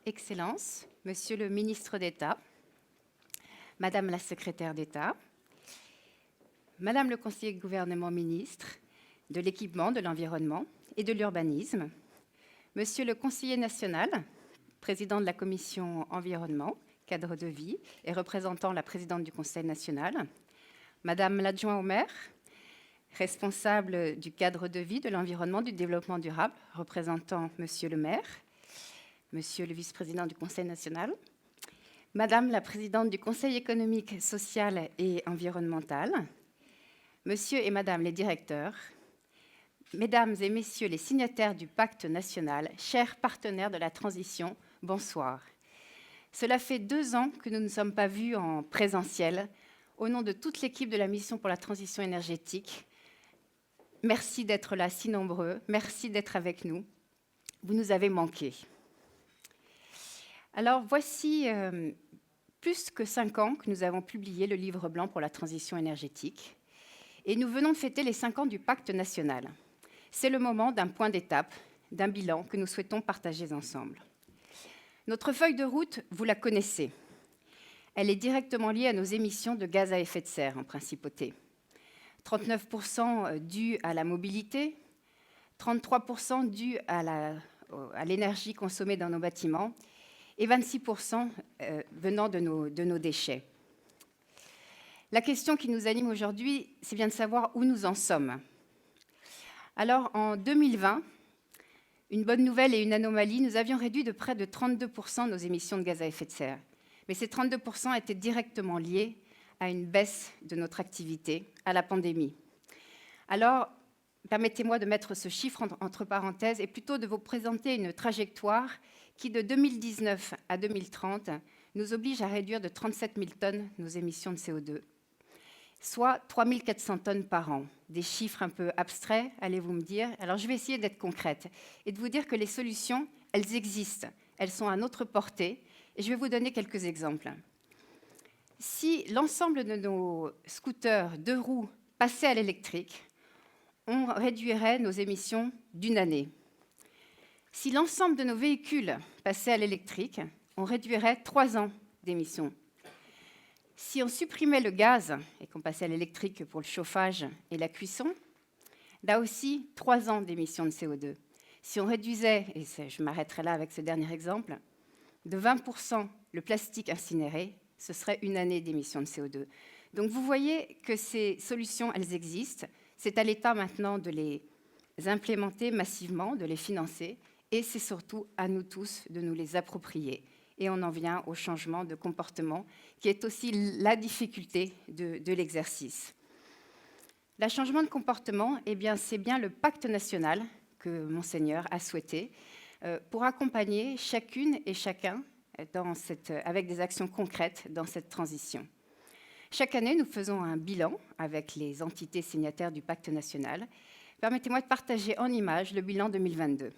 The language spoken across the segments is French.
Excellences, Monsieur le ministre d'État, Madame la secrétaire d'État, Madame le conseiller de gouvernement ministre de l'équipement, de l'environnement et de l'urbanisme, Monsieur le conseiller national, président de la commission environnement, cadre de vie et représentant la présidente du Conseil national, Madame l'adjoint au maire, responsable du cadre de vie, de l'environnement, du développement durable, représentant Monsieur le maire, Monsieur le vice-président du Conseil national, Madame la présidente du Conseil économique, social et environnemental, Monsieur et Madame les directeurs, Mesdames et Messieurs les signataires du Pacte national, chers partenaires de la transition, bonsoir. Cela fait 2 ans que nous ne sommes pas vus en présentiel. Au nom de toute l'équipe de la mission pour la transition énergétique, merci d'être là si nombreux, merci d'être avec nous. Vous nous avez manqué. Alors voici plus que 5 ans que nous avons publié le livre blanc pour la transition énergétique et nous venons de fêter les 5 ans du Pacte national. C'est le moment d'un point d'étape, d'un bilan que nous souhaitons partager ensemble. Notre feuille de route, vous la connaissez. Elle est directement liée à nos émissions de gaz à effet de serre en principauté. 39% dû à la mobilité, 33% dû à l'énergie consommée dans nos bâtiments et 26% venant de nos déchets. La question qui nous anime aujourd'hui, c'est bien de savoir où nous en sommes. Alors, en 2020, une bonne nouvelle et une anomalie, nous avions réduit de près de 32% nos émissions de gaz à effet de serre. Mais ces 32% étaient directement liés à une baisse de notre activité, à la pandémie. Alors, permettez-moi de mettre ce chiffre entre parenthèses et plutôt de vous présenter une trajectoire qui, de 2019 à 2030, nous oblige à réduire de 37 000 tonnes nos émissions de CO2, soit 3 400 tonnes par an. Des chiffres un peu abstraits, allez-vous me dire. Alors, je vais essayer d'être concrète et de vous dire que les solutions, elles existent, elles sont à notre portée, et je vais vous donner quelques exemples. Si l'ensemble de nos scooters 2 roues passaient à l'électrique, on réduirait nos émissions d'1 année. Si l'ensemble de nos véhicules passaient à l'électrique, on réduirait 3 ans d'émissions. Si on supprimait le gaz et qu'on passait à l'électrique pour le chauffage et la cuisson, là aussi, 3 ans d'émissions de CO2. Si on réduisait, et je m'arrêterai là avec ce dernier exemple, de 20% le plastique incinéré, ce serait 1 année d'émissions de CO2. Donc vous voyez que ces solutions, elles existent. C'est à l'État maintenant de les implémenter massivement, de les financer, et c'est surtout à nous tous de nous les approprier. Et on en vient au changement de comportement, qui est aussi la difficulté de l'exercice. Le changement de comportement, eh bien, c'est bien le pacte national que Monseigneur a souhaité pour accompagner chacune et chacun avec des actions concrètes dans cette transition. Chaque année, nous faisons un bilan avec les entités signataires du pacte national. Permettez-moi de partager en images le bilan 2022.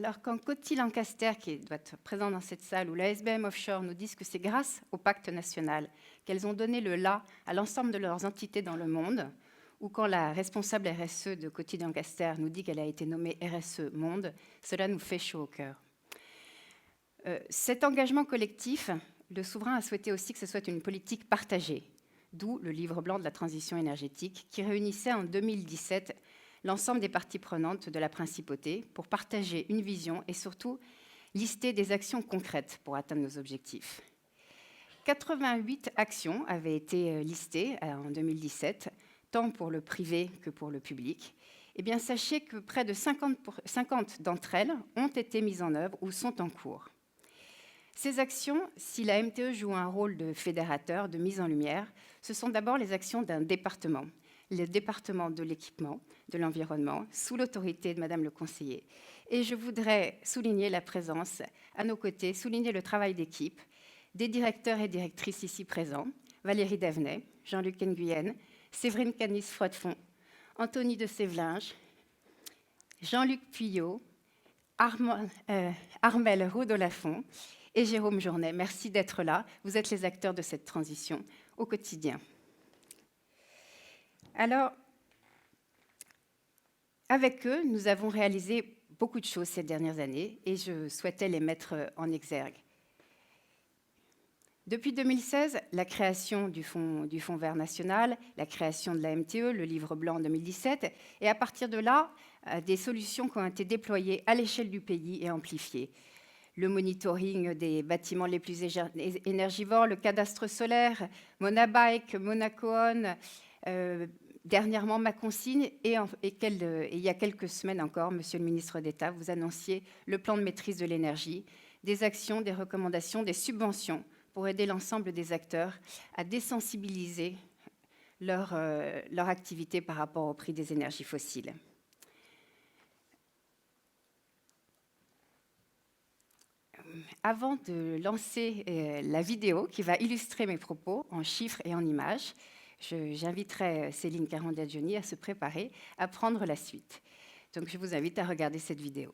Alors, quand Coty Lancaster, qui doit être présent dans cette salle, ou la SBM Offshore nous disent que c'est grâce au pacte national qu'elles ont donné le là à l'ensemble de leurs entités dans le monde, ou quand la responsable RSE de Coty Lancaster nous dit qu'elle a été nommée RSE Monde, cela nous fait chaud au cœur. Cet engagement collectif, le souverain a souhaité aussi que ce soit une politique partagée, d'où le livre blanc de la transition énergétique, qui réunissait en 2017 l'ensemble des parties prenantes de la principauté pour partager une vision et surtout lister des actions concrètes pour atteindre nos objectifs. 88 actions avaient été listées en 2017, tant pour le privé que pour le public. Eh bien, sachez que près de 50 d'entre elles ont été mises en œuvre ou sont en cours. Ces actions, si la MTE joue un rôle de fédérateur, de mise en lumière, ce sont d'abord les actions d'un département, le département de l'équipement, de l'environnement, sous l'autorité de Madame le conseiller. Et je voudrais souligner la présence à nos côtés, souligner le travail d'équipe des directeurs et directrices ici présents, Valérie Davenet, Jean-Luc Nguyen, Séverine Canis-Froidefond, Anthony de Sévlinge, Jean-Luc Puyot, Armel Roux-Dolafond et Jérôme Journet. Merci d'être là. Vous êtes les acteurs de cette transition au quotidien. Alors, avec eux, nous avons réalisé beaucoup de choses ces dernières années et je souhaitais les mettre en exergue. Depuis 2016, la création du Fonds vert national, la création de la MTE, le livre blanc en 2017, et à partir de là, des solutions qui ont été déployées à l'échelle du pays et amplifiées. Le monitoring des bâtiments les plus énergivores, le cadastre solaire, Monabike, Monacoon, dernièrement ma consigne, et il y a quelques semaines encore, Monsieur le ministre d'État, vous annonciez le plan de maîtrise de l'énergie, des actions, des recommandations, des subventions pour aider l'ensemble des acteurs à désensibiliser leur activité par rapport au prix des énergies fossiles. Avant de lancer la vidéo qui va illustrer mes propos en chiffres et en images, j'inviterai Céline Carondegioni à se préparer à prendre la suite. Donc je vous invite à regarder cette vidéo.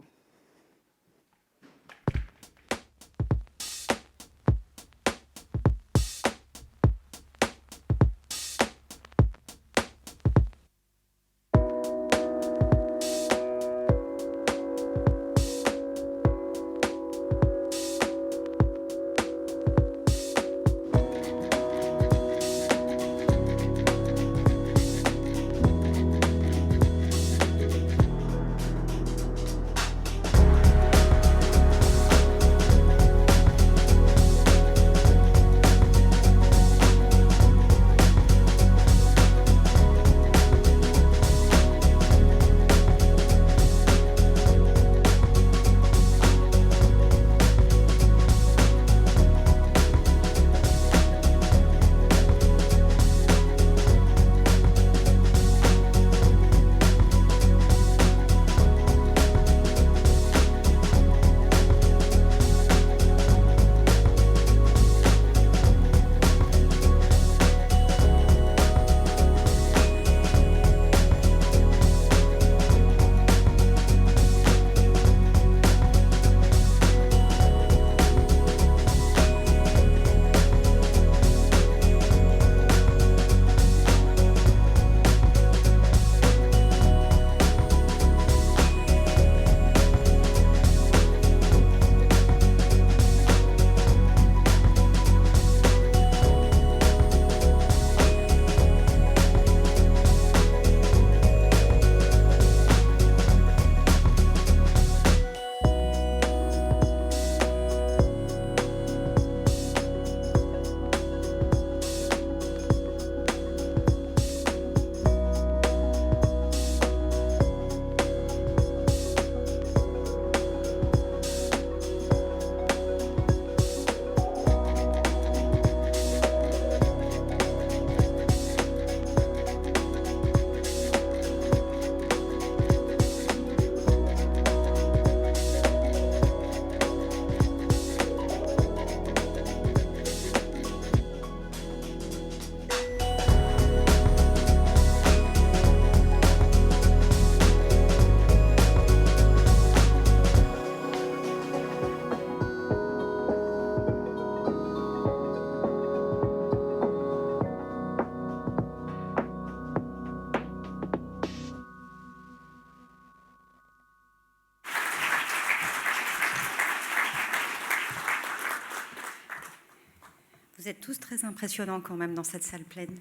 Vous êtes tous très impressionnants quand même dans cette salle pleine.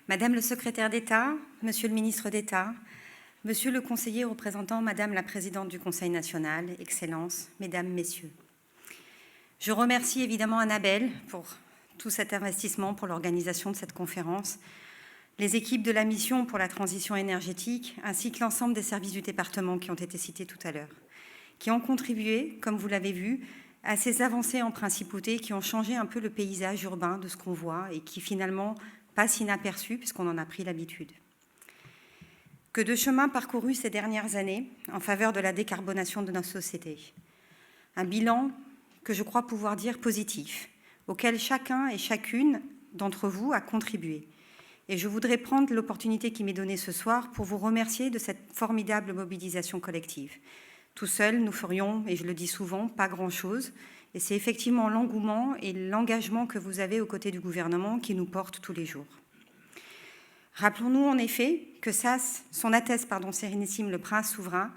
Madame le secrétaire d'État, Monsieur le ministre d'État, Monsieur le conseiller représentant, Madame la présidente du Conseil national, Excellences, Mesdames, Messieurs. Je remercie évidemment Annabelle pour tout cet investissement, pour l'organisation de cette conférence, les équipes de la mission pour la transition énergétique, ainsi que l'ensemble des services du département qui ont été cités tout à l'heure, qui ont contribué, comme vous l'avez vu, à ces avancées en principauté qui ont changé un peu le paysage urbain de ce qu'on voit et qui finalement passent inaperçus puisqu'on en a pris l'habitude. Que de chemin parcouru ces dernières années en faveur de la décarbonation de notre société. Un bilan que je crois pouvoir dire positif, auquel chacun et chacune d'entre vous a contribué. Et je voudrais prendre l'opportunité qui m'est donnée ce soir pour vous remercier de cette formidable mobilisation collective. Tout seul, nous ferions, et je le dis souvent, pas grand-chose. Et c'est effectivement l'engouement et l'engagement que vous avez aux côtés du gouvernement qui nous portent tous les jours. Rappelons-nous en effet que son Altesse Sérénissime le Prince souverain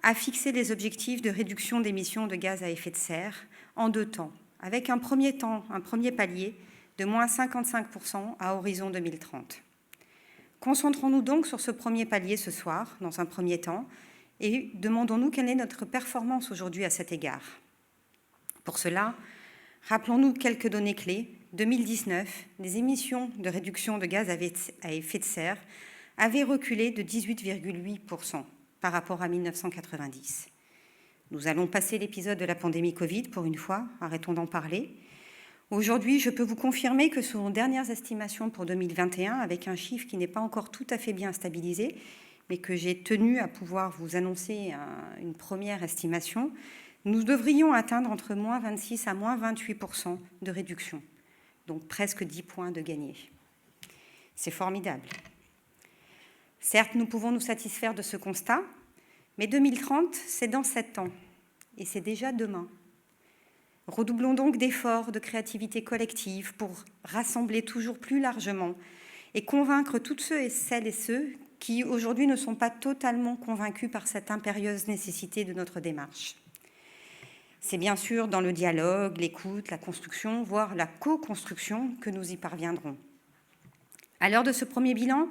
a fixé les objectifs de réduction d'émissions de gaz à effet de serre en 2 temps, avec un premier palier de moins 55% à horizon 2030. Concentrons-nous donc sur ce premier palier ce soir, dans un premier temps, et demandons-nous quelle est notre performance aujourd'hui à cet égard. Pour cela, rappelons-nous quelques données clés. 2019, les émissions de réduction de gaz à effet de serre avaient reculé de 18,8% par rapport à 1990. Nous allons passer l'épisode de la pandémie Covid pour une fois, arrêtons d'en parler. Aujourd'hui, je peux vous confirmer que selon dernières estimations pour 2021, avec un chiffre qui n'est pas encore tout à fait bien stabilisé, mais que j'ai tenu à pouvoir vous annoncer une première estimation, nous devrions atteindre entre moins 26 à moins 28% de réduction, donc presque 10 points de gagné. C'est formidable. Certes, nous pouvons nous satisfaire de ce constat, mais 2030, c'est dans 7 ans, et c'est déjà demain. Redoublons donc d'efforts, de créativité collective pour rassembler toujours plus largement et convaincre toutes celles et ceux qui aujourd'hui ne sont pas totalement convaincus par cette impérieuse nécessité de notre démarche. C'est bien sûr dans le dialogue, l'écoute, la construction, voire la co-construction que nous y parviendrons. À l'heure de ce premier bilan,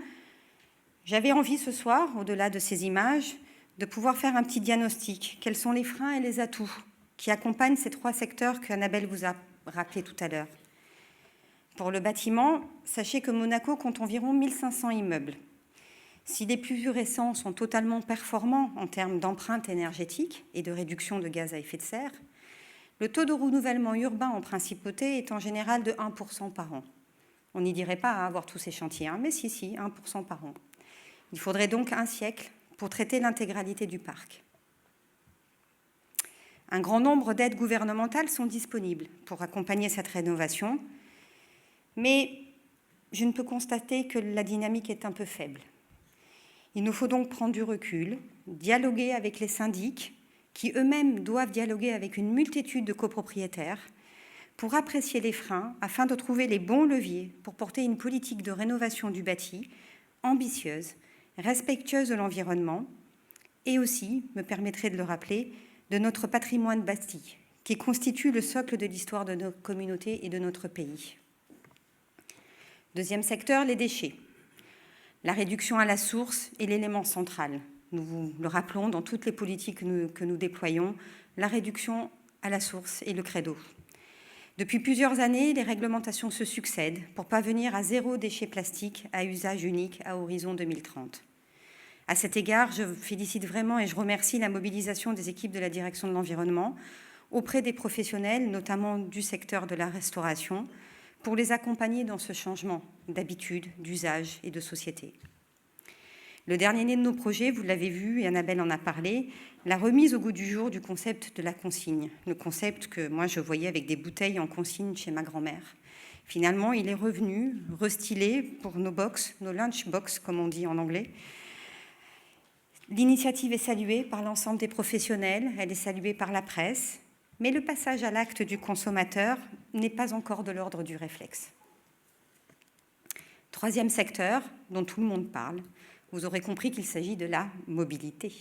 j'avais envie ce soir, au-delà de ces images, de pouvoir faire un petit diagnostic. Quels sont les freins et les atouts qui accompagnent ces 3 secteurs qu'Annabelle vous a rappelés tout à l'heure. Pour le bâtiment, sachez que Monaco compte environ 1500 immeubles. Si les plus récents sont totalement performants en termes d'empreinte énergétique et de réduction de gaz à effet de serre, le taux de renouvellement urbain en principauté est en général de 1% par an. On n'y dirait pas à avoir tous ces chantiers, mais si, 1% par an. Il faudrait donc un siècle pour traiter l'intégralité du parc. Un grand nombre d'aides gouvernementales sont disponibles pour accompagner cette rénovation, mais je ne peux constater que la dynamique est un peu faible. Il nous faut donc prendre du recul, dialoguer avec les syndics, qui eux-mêmes doivent dialoguer avec une multitude de copropriétaires, pour apprécier les freins afin de trouver les bons leviers pour porter une politique de rénovation du bâti ambitieuse, respectueuse de l'environnement et aussi, me permettrai de le rappeler, de notre patrimoine bâti, qui constitue le socle de l'histoire de nos communautés et de notre pays. Deuxième secteur, les déchets. La réduction à la source est l'élément central. Nous vous le rappelons dans toutes les politiques que nous déployons, la réduction à la source est le credo. Depuis plusieurs années, les réglementations se succèdent pour parvenir à 0 déchet plastique à usage unique à horizon 2030. À cet égard, je félicite vraiment et je remercie la mobilisation des équipes de la direction de l'environnement auprès des professionnels, notamment du secteur de la restauration, pour les accompagner dans ce changement d'habitude, d'usage et de société. Le dernier de nos projets, vous l'avez vu et Annabelle en a parlé, la remise au goût du jour du concept de la consigne, le concept que moi je voyais avec des bouteilles en consigne chez ma grand-mère. Finalement, il est revenu, restylé pour nos box, nos lunch box, comme on dit en anglais. L'initiative est saluée par l'ensemble des professionnels, elle est saluée par la presse, mais le passage à l'acte du consommateur n'est pas encore de l'ordre du réflexe. Troisième secteur, dont tout le monde parle, vous aurez compris qu'il s'agit de la mobilité.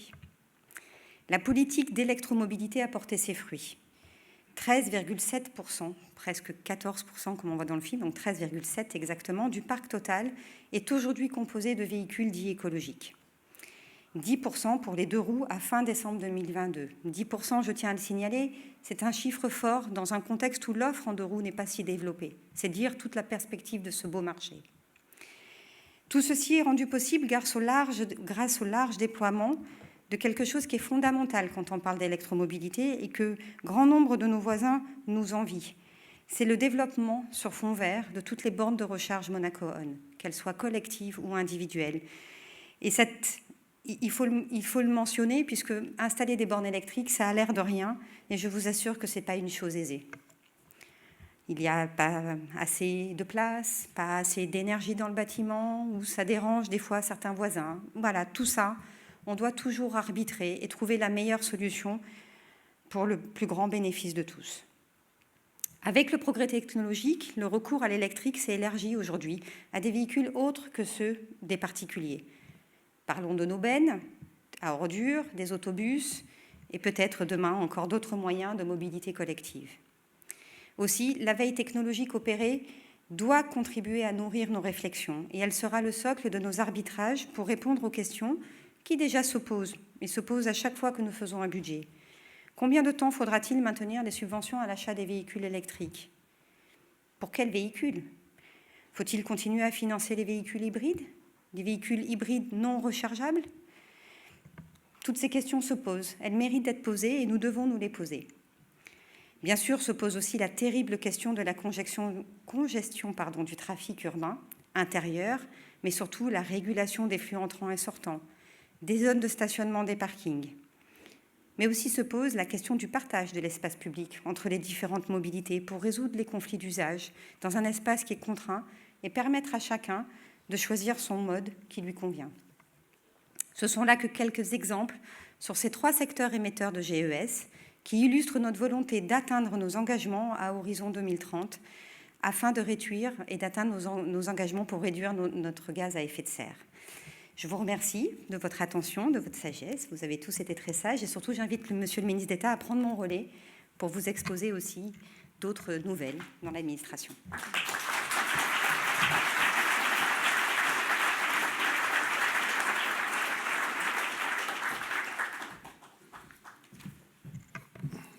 La politique d'électromobilité a porté ses fruits. 13,7%, presque 14% comme on voit dans le film, donc 13,7% exactement, du parc total est aujourd'hui composé de véhicules dits écologiques. 10% pour les 2 roues à fin décembre 2022. 10%, je tiens à le signaler, c'est un chiffre fort dans un contexte où l'offre en 2 roues n'est pas si développée. C'est dire toute la perspective de ce beau marché. Tout ceci est rendu possible grâce au large déploiement de quelque chose qui est fondamental quand on parle d'électromobilité et que grand nombre de nos voisins nous envient. C'est le développement sur fond vert de toutes les bornes de recharge Monaco On, qu'elles soient collectives ou individuelles. Et il faut le mentionner puisque installer des bornes électriques, ça a l'air de rien, et je vous assure que ce n'est pas une chose aisée. Il n'y a pas assez de place, pas assez d'énergie dans le bâtiment, ou ça dérange des fois certains voisins. Voilà, tout ça, on doit toujours arbitrer et trouver la meilleure solution pour le plus grand bénéfice de tous. Avec le progrès technologique, le recours à l'électrique s'est élargi aujourd'hui à des véhicules autres que ceux des particuliers. Parlons de nos bennes à ordures, des autobus et peut-être demain encore d'autres moyens de mobilité collective. Aussi, la veille technologique opérée doit contribuer à nourrir nos réflexions et elle sera le socle de nos arbitrages pour répondre aux questions qui déjà se posent et se posent à chaque fois que nous faisons un budget. Combien de temps faudra-t-il maintenir les subventions à l'achat des véhicules électriques? Pour quels véhicules? Faut-il continuer à financer les véhicules hybrides? Des véhicules hybrides non rechargeables? Toutes ces questions se posent. Elles méritent d'être posées et nous devons nous les poser. Bien sûr, se pose aussi la terrible question de la congestion du trafic urbain intérieur, mais surtout la régulation des flux entrants et sortants, des zones de stationnement des parkings. Mais aussi se pose la question du partage de l'espace public entre les différentes mobilités pour résoudre les conflits d'usage dans un espace qui est contraint et permettre à chacun de choisir son mode qui lui convient. Ce sont là que quelques exemples sur ces 3 secteurs émetteurs de GES qui illustrent notre volonté d'atteindre nos engagements à horizon 2030 afin de réduire et d'atteindre nos engagements pour réduire notre gaz à effet de serre. Je vous remercie de votre attention, de votre sagesse. Vous avez tous été très sages et surtout j'invite Monsieur le ministre d'État à prendre mon relais pour vous exposer aussi d'autres nouvelles dans l'administration.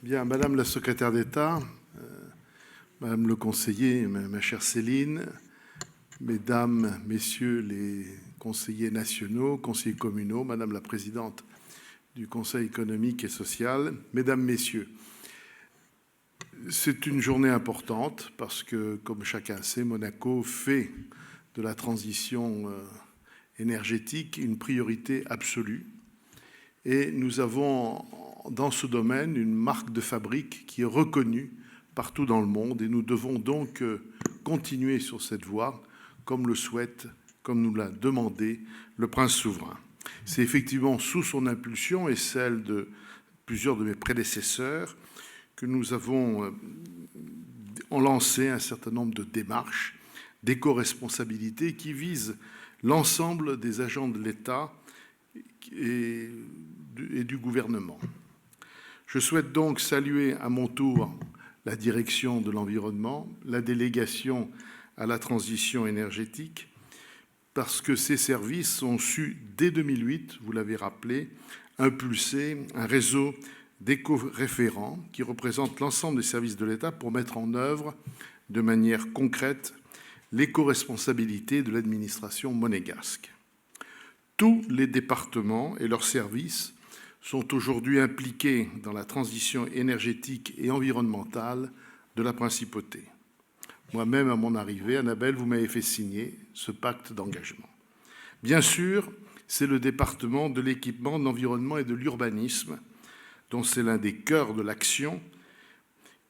Bien, Madame la secrétaire d'État, Madame le conseiller, ma chère Céline, Mesdames, Messieurs les conseillers nationaux, conseillers communaux, Madame la présidente du Conseil économique et social, Mesdames, Messieurs, c'est une journée importante parce que, comme chacun sait, Monaco fait de la transition énergétique une priorité absolue. Et nous avons dans ce domaine une marque de fabrique qui est reconnue partout dans le monde et nous devons donc continuer sur cette voie comme le souhaite, comme nous l'a demandé le prince souverain. C'est effectivement sous son impulsion et celle de plusieurs de mes prédécesseurs que nous avons lancé un certain nombre de démarches d'éco-responsabilité qui visent l'ensemble des agents de l'État et du gouvernement. Je souhaite donc saluer à mon tour la direction de l'environnement, la délégation à la transition énergétique, parce que ces services ont su, dès 2008, vous l'avez rappelé, impulser un réseau d'éco-référents qui représente l'ensemble des services de l'État pour mettre en œuvre de manière concrète l'éco-responsabilité de l'administration monégasque. Tous les départements et leurs services sont aujourd'hui impliqués dans la transition énergétique et environnementale de la principauté. Moi-même, à mon arrivée, Annabelle, vous m'avez fait signer ce pacte d'engagement. Bien sûr, c'est le département de l'équipement, de l'environnement et de l'urbanisme, dont c'est l'un des cœurs de l'action,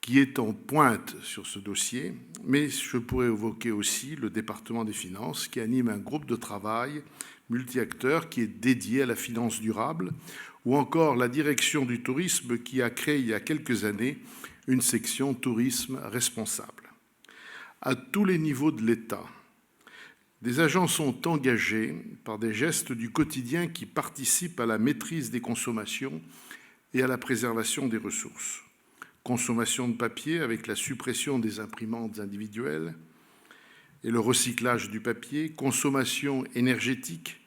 qui est en pointe sur ce dossier, mais je pourrais évoquer aussi le département des finances, qui anime un groupe de travail multi-acteurs qui est dédié à la finance durable, ou encore la direction du tourisme qui a créé il y a quelques années une section tourisme responsable. À tous les niveaux de l'État, des agents sont engagés par des gestes du quotidien qui participent à la maîtrise des consommations et à la préservation des ressources. consommation de papier avec la suppression des imprimantes individuelles et le recyclage du papier, consommation énergétique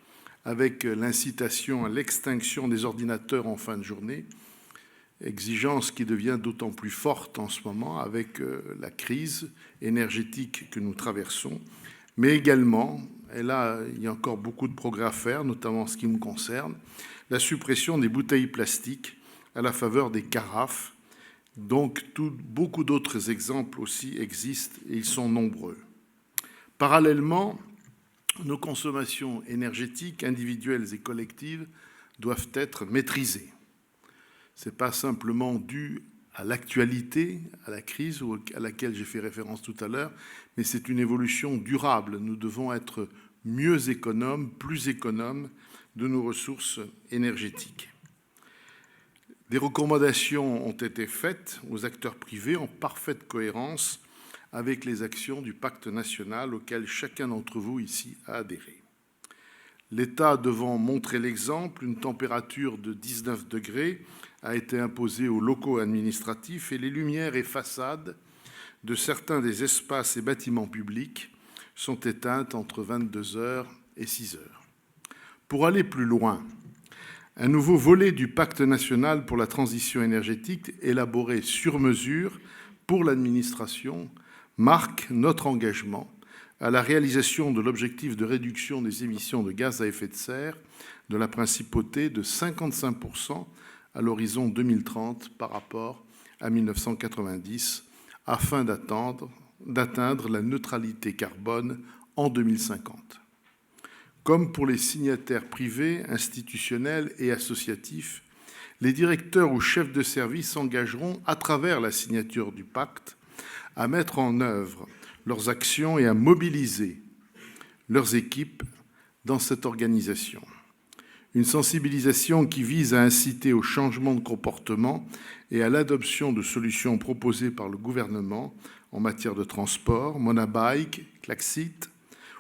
avec l'incitation à l'extinction des ordinateurs en fin de journée, exigence qui devient d'autant plus forte en ce moment avec la crise énergétique que nous traversons, mais également, et là il y a encore beaucoup de progrès à faire, notamment en ce qui me concerne, la suppression des bouteilles plastiques à la faveur des carafes. Donc beaucoup d'autres exemples aussi existent et ils sont nombreux. Parallèlement, nos consommations énergétiques individuelles et collectives doivent être maîtrisées. Ce n'est pas simplement dû à l'actualité, à la crise à laquelle j'ai fait référence tout à l'heure, mais c'est une évolution durable. Nous devons être mieux économes, plus économes de nos ressources énergétiques. Des recommandations ont été faites aux acteurs privés en parfaite cohérence avec les actions du pacte national auquel chacun d'entre vous ici a adhéré. L'État devant montrer l'exemple, une température de 19 degrés a été imposée aux locaux administratifs et les lumières et façades de certains des espaces et bâtiments publics sont éteintes entre 22 h et 6 h. Pour aller plus loin, un nouveau volet du pacte national pour la transition énergétique, élaboré sur mesure pour l'administration, marque notre engagement à la réalisation de l'objectif de réduction des émissions de gaz à effet de serre de la principauté de 55% à l'horizon 2030 par rapport à 1990, afin d'atteindre la neutralité carbone en 2050. Comme pour les signataires privés, institutionnels et associatifs, les directeurs ou chefs de service s'engageront, à travers la signature du pacte, à mettre en œuvre leurs actions et à mobiliser leurs équipes dans cette organisation. Une sensibilisation qui vise à inciter au changement de comportement et à l'adoption de solutions proposées par le gouvernement en matière de transport, monobike, Klaxit,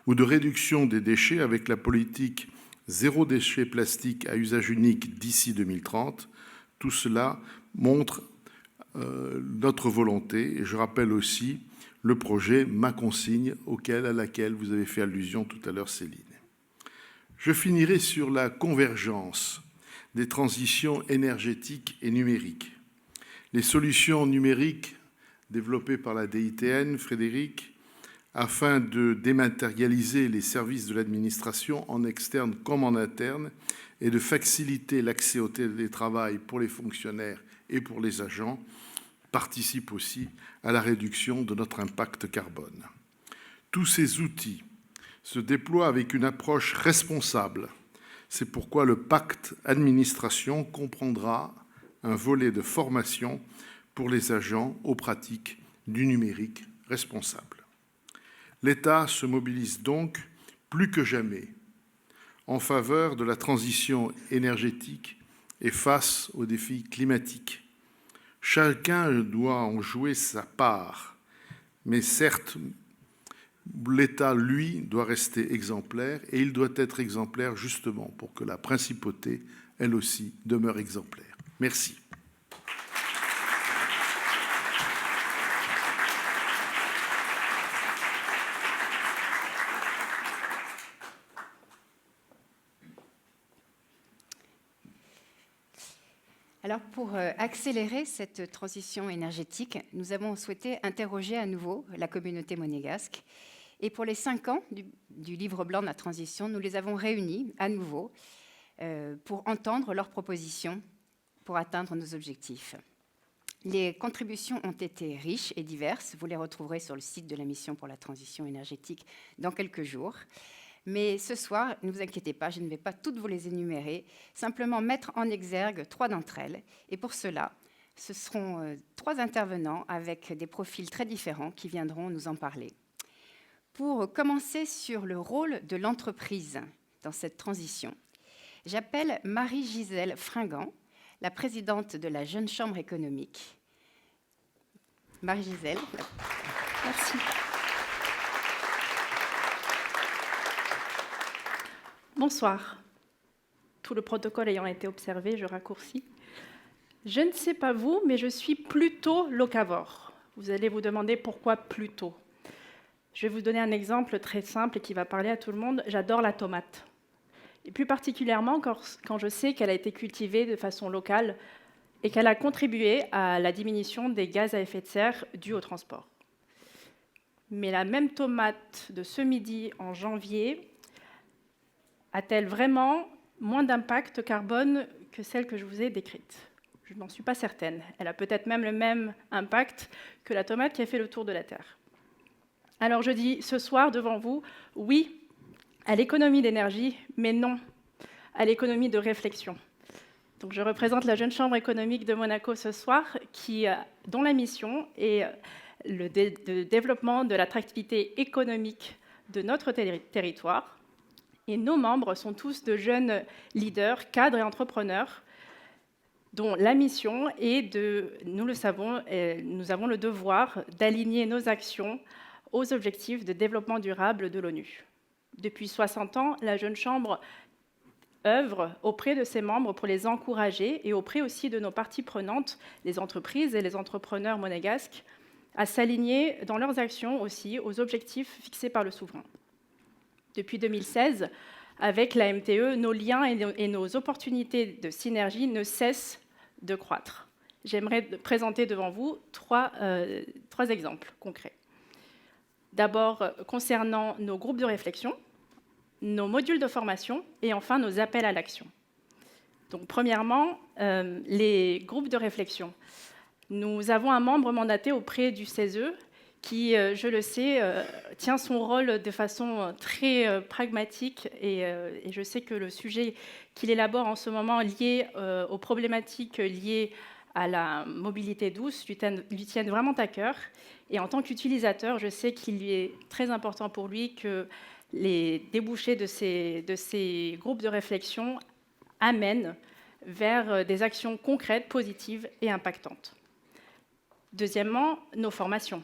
ou de réduction des déchets avec la politique zéro déchet plastique à usage unique d'ici 2030. Tout cela montre notre volonté. Et je rappelle aussi le projet Ma Consigne à laquelle vous avez fait allusion tout à l'heure, Céline. Je finirai sur la convergence des transitions énergétiques et numériques. Les solutions numériques développées par la DITN, Frédéric, afin de dématérialiser les services de l'administration en externe comme en interne et de faciliter l'accès au télétravail pour les fonctionnaires et pour les agents, participent aussi à la réduction de notre impact carbone. Tous ces outils se déploient avec une approche responsable. C'est pourquoi le pacte administration comprendra un volet de formation pour les agents aux pratiques du numérique responsable. L'État se mobilise donc plus que jamais en faveur de la transition énergétique et face aux défis climatiques. Chacun doit en jouer sa part, mais certes, l'État, lui, doit rester exemplaire et il doit être exemplaire justement pour que la principauté, elle aussi, demeure exemplaire. Merci. Alors, pour accélérer cette transition énergétique, nous avons souhaité interroger à nouveau la communauté monégasque. Et pour les 5 ans du livre blanc de la transition, nous les avons réunis à nouveau pour entendre leurs propositions pour atteindre nos objectifs. Les contributions ont été riches et diverses. Vous les retrouverez sur le site de la mission pour la transition énergétique dans quelques jours. Mais ce soir, ne vous inquiétez pas, je ne vais pas toutes vous les énumérer, simplement mettre en exergue 3 d'entre elles. Et pour cela, ce seront 3 intervenants avec des profils très différents qui viendront nous en parler. Pour commencer sur le rôle de l'entreprise dans cette transition, j'appelle Marie-Gisèle Fringant, la présidente de la Jeune Chambre économique. Marie-Gisèle. Merci. Bonsoir. Tout le protocole ayant été observé, je raccourcis. Je ne sais pas vous, mais je suis plutôt locavore. Vous allez vous demander pourquoi plutôt. Je vais vous donner un exemple très simple et qui va parler à tout le monde. J'adore la tomate. Et plus particulièrement quand je sais qu'elle a été cultivée de façon locale et qu'elle a contribué à la diminution des gaz à effet de serre dus au transport. Mais la même tomate de ce midi en janvier a-t-elle vraiment moins d'impact carbone que celle que je vous ai décrite? Je n'en suis pas certaine. Elle a peut-être même le même impact que la tomate qui a fait le tour de la Terre. Alors je dis ce soir devant vous, oui à l'économie d'énergie, mais non à l'économie de réflexion. Donc je représente la Jeune Chambre économique de Monaco ce soir, dont la mission est le développement de l'attractivité économique de notre territoire. Et nos membres sont tous de jeunes leaders, cadres et entrepreneurs, dont la mission est nous le savons, nous avons le devoir d'aligner nos actions aux objectifs de développement durable de l'ONU. Depuis 60 ans, la Jeune Chambre œuvre auprès de ses membres pour les encourager et auprès aussi de nos parties prenantes, les entreprises et les entrepreneurs monégasques, à s'aligner dans leurs actions aussi aux objectifs fixés par le souverain. Depuis 2016, avec la MTE, nos liens et nos opportunités de synergie ne cessent de croître. J'aimerais présenter devant vous trois exemples concrets. D'abord, concernant nos groupes de réflexion, nos modules de formation et enfin nos appels à l'action. Donc, premièrement, les groupes de réflexion. Nous avons un membre mandaté auprès du CESE qui, je le sais, tient son rôle de façon très pragmatique et je sais que le sujet qu'il élabore en ce moment lié aux problématiques liées à la mobilité douce lui tiennent vraiment à cœur. Et en tant qu'utilisateur, je sais qu'il est très important pour lui que les débouchés de ces groupes de réflexion amènent vers des actions concrètes, positives et impactantes. Deuxièmement, nos formations.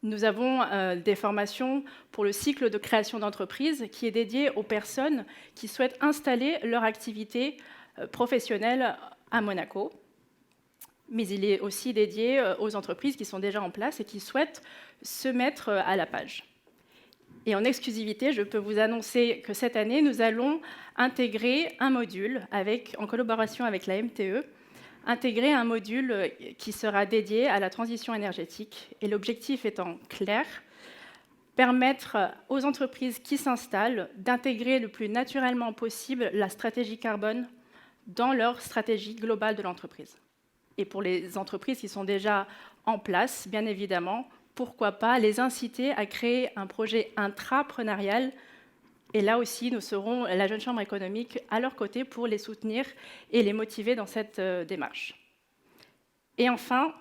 Nous avons des formations pour le cycle de création d'entreprise qui est dédié aux personnes qui souhaitent installer leur activité professionnelle à Monaco. Mais il est aussi dédié aux entreprises qui sont déjà en place et qui souhaitent se mettre à la page. Et en exclusivité, je peux vous annoncer que cette année, nous allons intégrer un module, en collaboration avec la MTE, intégrer un module qui sera dédié à la transition énergétique. Et l'objectif étant clair, permettre aux entreprises qui s'installent d'intégrer le plus naturellement possible la stratégie carbone dans leur stratégie globale de l'entreprise. Et pour les entreprises qui sont déjà en place, bien évidemment, pourquoi pas les inciter à créer un projet intrapreneurial. Et là aussi, nous serons, la Jeune Chambre économique, à leur côté pour les soutenir et les motiver dans cette démarche. Et enfin,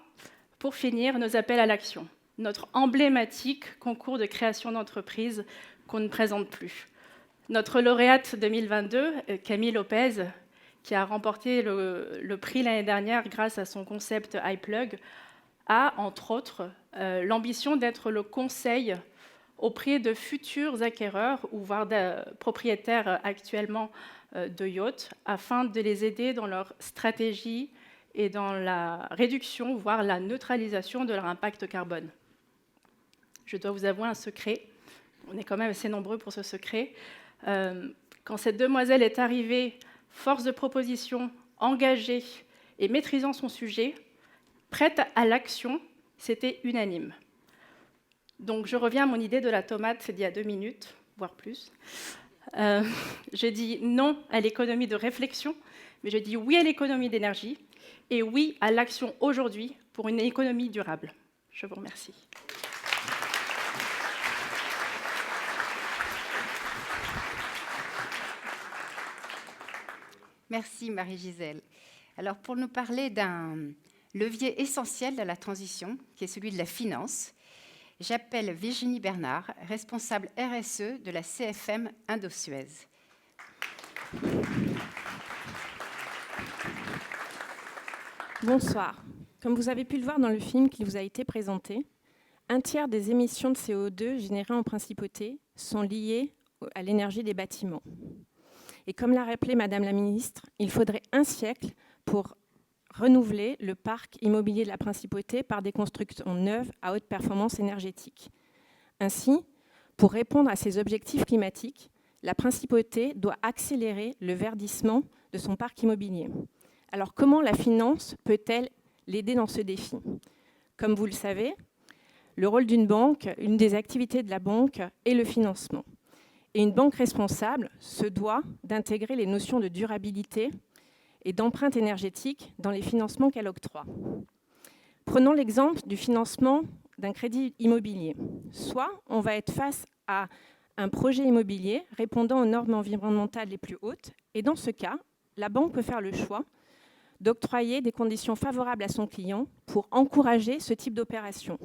pour finir, nos appels à l'action. Notre emblématique concours de création d'entreprise qu'on ne présente plus. Notre lauréate 2022, Camille Lopez, qui a remporté le prix l'année dernière grâce à son concept iPlug, a, entre autres, l'ambition d'être le conseil auprès de futurs acquéreurs ou voire de propriétaires actuellement de yachts, afin de les aider dans leur stratégie et dans la réduction, voire la neutralisation de leur impact carbone. Je dois vous avouer un secret, on est quand même assez nombreux pour ce secret. Quand cette demoiselle est arrivée, force de proposition, engagée et maîtrisant son sujet, prête à l'action, c'était unanime. Donc je reviens à mon idée de la tomate d'il y a 2 minutes, voire plus. Je dis non à l'économie de réflexion, mais je dis oui à l'économie d'énergie et oui à l'action aujourd'hui pour une économie durable. Je vous remercie. Merci Marie-Gisèle. Alors pour nous parler d'un levier essentiel de la transition, qui est celui de la finance, j'appelle Virginie Bernard, responsable RSE de la CFM Indo-Suez. Bonsoir. Comme vous avez pu le voir dans le film qui vous a été présenté, 1/3 des émissions de CO2 générées en principauté sont liées à l'énergie des bâtiments. Et comme l'a rappelé Madame la Ministre, il faudrait un siècle pour renouveler le parc immobilier de la Principauté par des constructions neuves à haute performance énergétique. Ainsi, pour répondre à ces objectifs climatiques, la Principauté doit accélérer le verdissement de son parc immobilier. Alors, comment la finance peut-elle l'aider dans ce défi ? Comme vous le savez, le rôle d'une banque, une des activités de la banque est le financement. Et une banque responsable se doit d'intégrer les notions de durabilité et d'empreinte énergétique dans les financements qu'elle octroie. Prenons l'exemple du financement d'un crédit immobilier. Soit on va être face à un projet immobilier répondant aux normes environnementales les plus hautes, et dans ce cas, la banque peut faire le choix d'octroyer des conditions favorables à son client pour encourager ce type d'opération.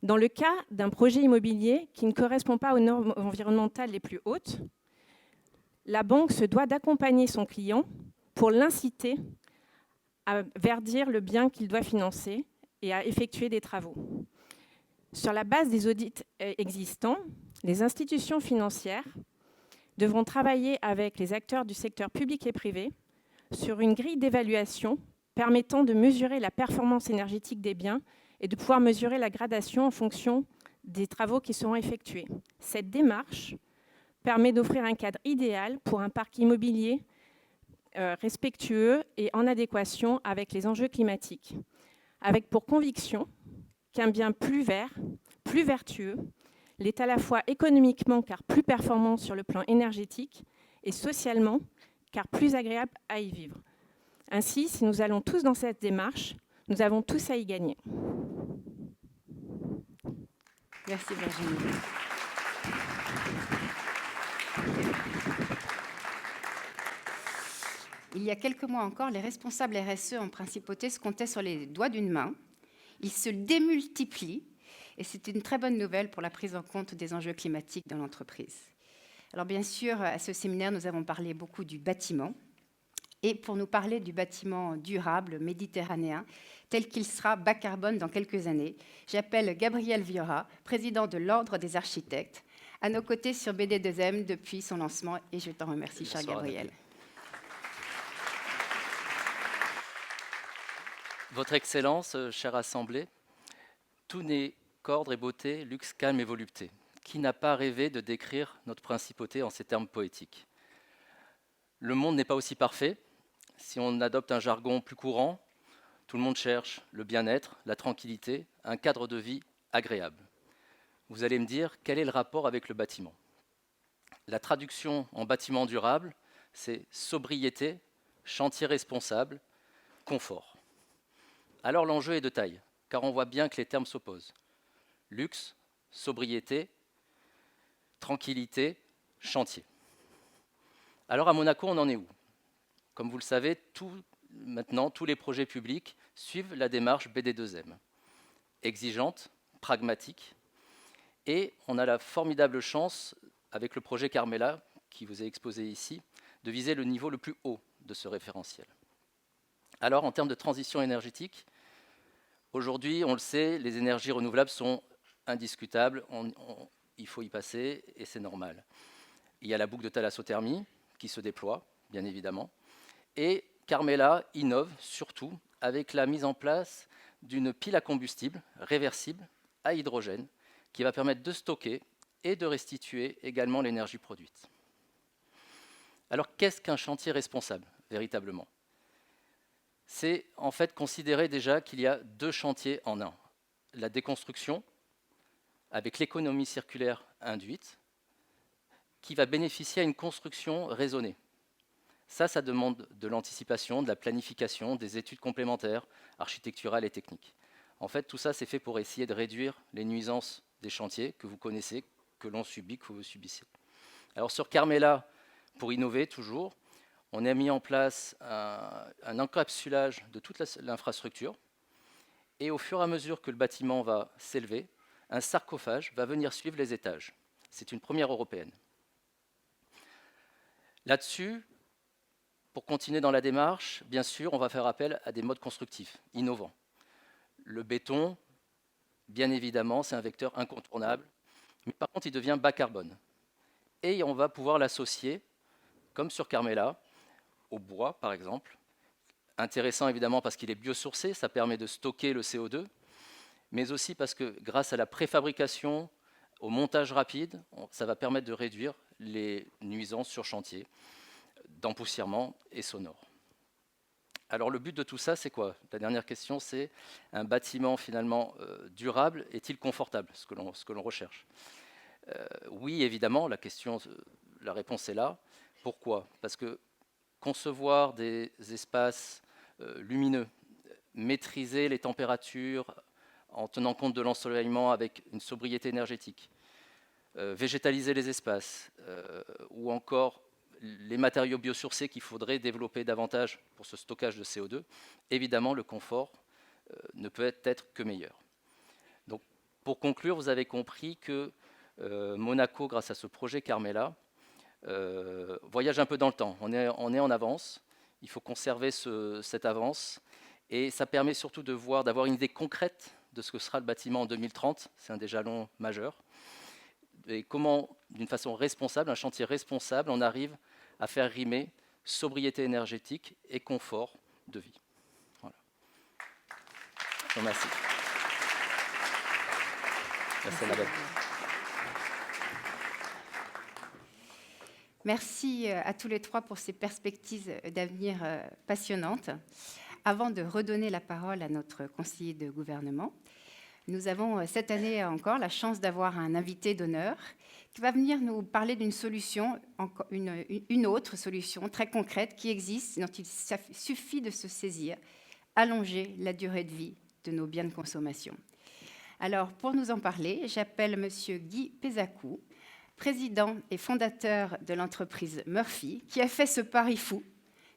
Dans le cas d'un projet immobilier qui ne correspond pas aux normes environnementales les plus hautes, la banque se doit d'accompagner son client pour l'inciter à verdir le bien qu'il doit financer et à effectuer des travaux. Sur la base des audits existants, les institutions financières devront travailler avec les acteurs du secteur public et privé sur une grille d'évaluation permettant de mesurer la performance énergétique des biens et de pouvoir mesurer la gradation en fonction des travaux qui seront effectués. Cette démarche permet d'offrir un cadre idéal pour un parc immobilier respectueux et en adéquation avec les enjeux climatiques, avec pour conviction qu'un bien plus vert, plus vertueux, l'est à la fois économiquement car plus performant sur le plan énergétique et socialement car plus agréable à y vivre. Ainsi, si nous allons tous dans cette démarche, nous avons tous à y gagner. Merci Virginie. Il y a quelques mois encore, les responsables RSE en Principauté se comptaient sur les doigts d'une main. Ils se démultiplient et c'est une très bonne nouvelle pour la prise en compte des enjeux climatiques dans l'entreprise. Alors bien sûr, à ce séminaire, nous avons parlé beaucoup du bâtiment. Et pour nous parler du bâtiment durable méditerranéen, tel qu'il sera bas carbone dans quelques années, j'appelle Gabriel Viora, président de l'Ordre des architectes, à nos côtés sur BD2M depuis son lancement. Et je t'en remercie, cher Gabriel. Votre Excellence, chère Assemblée, tout n'est qu'ordre et beauté, luxe, calme et volupté. Qui n'a pas rêvé de décrire notre principauté en ces termes poétiques ? Le monde n'est pas aussi parfait. Si on adopte un jargon plus courant, tout le monde cherche le bien-être, la tranquillité, un cadre de vie agréable. Vous allez me dire, quel est le rapport avec le bâtiment ? La traduction en bâtiment durable, c'est sobriété, chantier responsable, confort. Alors l'enjeu est de taille, car on voit bien que les termes s'opposent. Luxe, sobriété, tranquillité, chantier. Alors à Monaco, on en est où ? Comme vous le savez, maintenant, tous les projets publics suivent la démarche BD2M. Exigeante, pragmatique, et on a la formidable chance, avec le projet Carmela, qui vous est exposé ici, de viser le niveau le plus haut de ce référentiel. Alors, en termes de transition énergétique, aujourd'hui, on le sait, les énergies renouvelables sont indiscutables, il faut y passer, et c'est normal. Il y a la boucle de thalassothermie qui se déploie, bien évidemment, et Carmela innove surtout avec la mise en place d'une pile à combustible réversible à hydrogène qui va permettre de stocker et de restituer également l'énergie produite. Alors, qu'est-ce qu'un chantier responsable, véritablement ? C'est en fait considérer déjà qu'il y a deux chantiers en un. La déconstruction, avec l'économie circulaire induite, qui va bénéficier à une construction raisonnée. Ça demande de l'anticipation, de la planification, des études complémentaires, architecturales et techniques. En fait, tout ça, c'est fait pour essayer de réduire les nuisances des chantiers que vous connaissez, que l'on subit, que vous subissez. Alors sur Carmela, pour innover toujours, on a mis en place un encapsulage de toute l'infrastructure et au fur et à mesure que le bâtiment va s'élever, un sarcophage va venir suivre les étages. C'est une première européenne. Là-dessus, pour continuer dans la démarche, bien sûr, on va faire appel à des modes constructifs, innovants. Le béton, bien évidemment, c'est un vecteur incontournable, mais par contre, il devient bas carbone. Et on va pouvoir l'associer, comme sur Carmela, au bois, par exemple, Intéressant évidemment parce qu'il est biosourcé, ça permet de stocker le CO2, mais aussi parce que grâce à la préfabrication, au montage rapide, ça va permettre de réduire les nuisances sur chantier, d'empoussièrement et sonore. Alors le but de tout ça, c'est quoi? La dernière question, c'est un bâtiment finalement durable, est-il confortable, ce que l'on recherche? Oui, évidemment, la réponse est là. Pourquoi? Parce que concevoir des espaces lumineux, maîtriser les températures en tenant compte de l'ensoleillement avec une sobriété énergétique, végétaliser les espaces, ou encore les matériaux biosourcés qu'il faudrait développer davantage pour ce stockage de CO2, évidemment, le confort ne peut être que meilleur. Donc, pour conclure, vous avez compris que Monaco, grâce à ce projet Carmela, voyage un peu dans le temps. On est en avance. Il faut conserver cette avance. Et ça permet surtout d'avoir une idée concrète de ce que sera le bâtiment en 2030. C'est un des jalons majeurs. Et comment, d'une façon responsable, un chantier responsable, on arrive à faire rimer sobriété énergétique et confort de vie. Voilà. Je vous remercie. Merci Annabelle. Merci à tous les trois pour ces perspectives d'avenir passionnantes. Avant de redonner la parole à notre conseiller de gouvernement, nous avons cette année encore la chance d'avoir un invité d'honneur qui va venir nous parler d'une solution, une autre solution très concrète qui existe, dont il suffit de se saisir, allonger la durée de vie de nos biens de consommation. Alors, pour nous en parler, j'appelle M. Guy Pézacou, président et fondateur de l'entreprise Murphy, qui a fait ce pari fou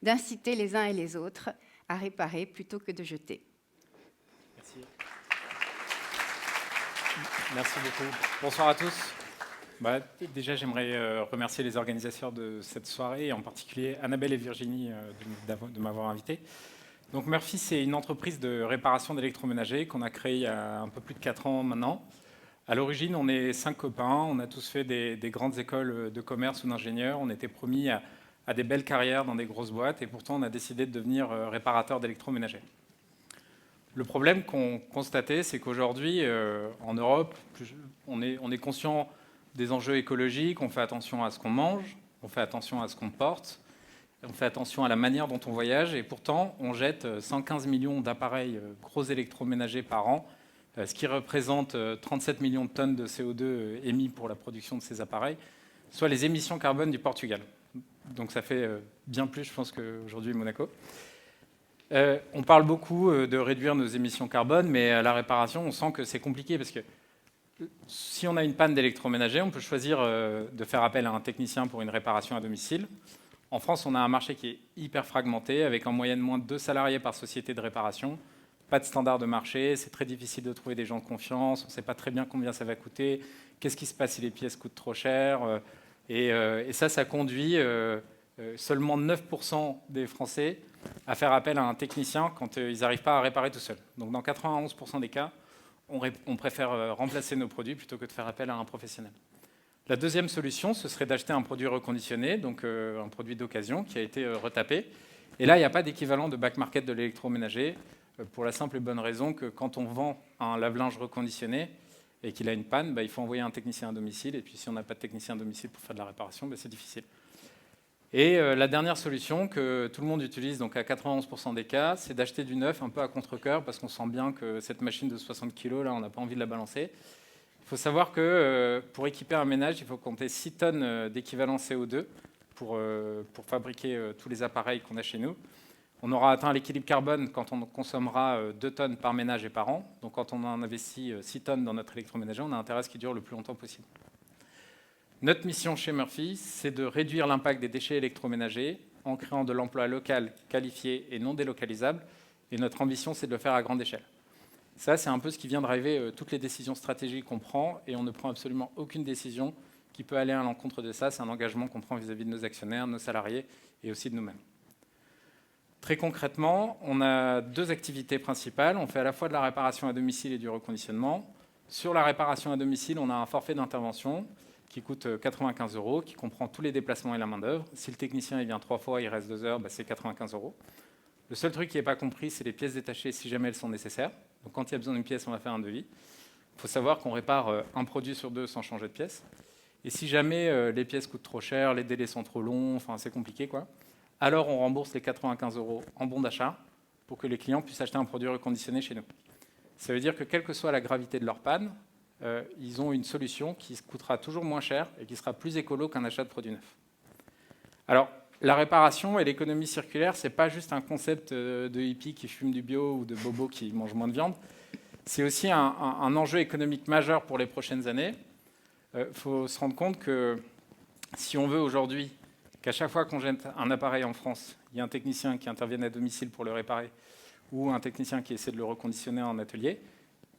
d'inciter les uns et les autres à réparer plutôt que de jeter. Merci. Merci beaucoup. Bonsoir à tous. Déjà, j'aimerais remercier les organisateurs de cette soirée, et en particulier Annabelle et Virginie de m'avoir invité. Donc Murphy, c'est une entreprise de réparation d'électroménager qu'on a créée il y a un peu plus de 4 ans maintenant. À l'origine, on est 5 copains, on a tous fait des grandes écoles de commerce ou d'ingénieurs, on était promis à des belles carrières dans des grosses boîtes, et pourtant on a décidé de devenir réparateur d'électroménager. Le problème qu'on constatait, c'est qu'aujourd'hui, en Europe, on est conscient des enjeux écologiques, on fait attention à ce qu'on mange, on fait attention à ce qu'on porte, on fait attention à la manière dont on voyage, et pourtant, on jette 115 millions d'appareils gros électroménagers par an, ce qui représente 37 millions de tonnes de CO2 émis pour la production de ces appareils, soit les émissions carbone du Portugal. Donc ça fait bien plus, je pense, qu'aujourd'hui Monaco. On parle beaucoup de réduire nos émissions carbone, mais à la réparation, on sent que c'est compliqué parce que si on a une panne d'électroménager, on peut choisir de faire appel à un technicien pour une réparation à domicile. En France, on a un marché qui est hyper fragmenté, avec en moyenne moins de 2 salariés par société de réparation. Pas de standard de marché, c'est très difficile de trouver des gens de confiance, on ne sait pas très bien combien ça va coûter, qu'est-ce qui se passe si les pièces coûtent trop cher. Et ça conduit seulement 9% des Français à faire appel à un technicien quand ils n'arrivent pas à réparer tout seuls. Donc dans 91% des cas, on préfère remplacer nos produits plutôt que de faire appel à un professionnel. La deuxième solution, ce serait d'acheter un produit reconditionné, donc un produit d'occasion qui a été retapé. Et là, il n'y a pas d'équivalent de back market de l'électroménager, pour la simple et bonne raison que quand on vend un lave-linge reconditionné et qu'il a une panne, il faut envoyer un technicien à domicile. Et puis si on n'a pas de technicien à domicile pour faire de la réparation, c'est difficile. Et la dernière solution que tout le monde utilise, donc à 91% des cas, c'est d'acheter du neuf un peu à contre-cœur, parce qu'on sent bien que cette machine de 60 kg, là, on n'a pas envie de la balancer. Il faut savoir que pour équiper un ménage, il faut compter 6 tonnes d'équivalent CO2 pour fabriquer tous les appareils qu'on a chez nous. On aura atteint l'équilibre carbone quand on consommera 2 tonnes par ménage et par an. Donc quand on en investit 6 tonnes dans notre électroménager, on a intérêt à ce qu'il dure le plus longtemps possible. Notre mission chez Murphy, c'est de réduire l'impact des déchets électroménagers en créant de l'emploi local, qualifié et non délocalisable. Et notre ambition, c'est de le faire à grande échelle. Ça, c'est un peu ce qui vient driver toutes les décisions stratégiques qu'on prend, et on ne prend absolument aucune décision qui peut aller à l'encontre de ça. C'est un engagement qu'on prend vis-à-vis de nos actionnaires, nos salariés et aussi de nous-mêmes. Très concrètement, on a 2 activités principales. On fait à la fois de la réparation à domicile et du reconditionnement. Sur la réparation à domicile, on a un forfait d'intervention qui coûte 95 €, qui comprend tous les déplacements et la main-d'œuvre. Si le technicien il vient 3 fois, il reste 2 heures, c'est 95 €. Le seul truc qui n'est pas compris, c'est les pièces détachées si jamais elles sont nécessaires. Donc quand il y a besoin d'une pièce, on va faire un devis. Il faut savoir qu'on répare un produit sur 2 sans changer de pièce. Et si jamais les pièces coûtent trop cher, les délais sont trop longs, enfin c'est compliqué, quoi, alors on rembourse les 95 € en bon d'achat pour que les clients puissent acheter un produit reconditionné chez nous. Ça veut dire que quelle que soit la gravité de leur panne, ils ont une solution qui coûtera toujours moins cher et qui sera plus écolo qu'un achat de produit neuf. Alors, la réparation et l'économie circulaire, ce n'est pas juste un concept de hippie qui fume du bio ou de bobo qui mange moins de viande. C'est aussi un enjeu économique majeur pour les prochaines années. Faut se rendre compte que si on veut aujourd'hui qu'à chaque fois qu'on jette un appareil en France, il y a un technicien qui intervienne à domicile pour le réparer ou un technicien qui essaie de le reconditionner en atelier,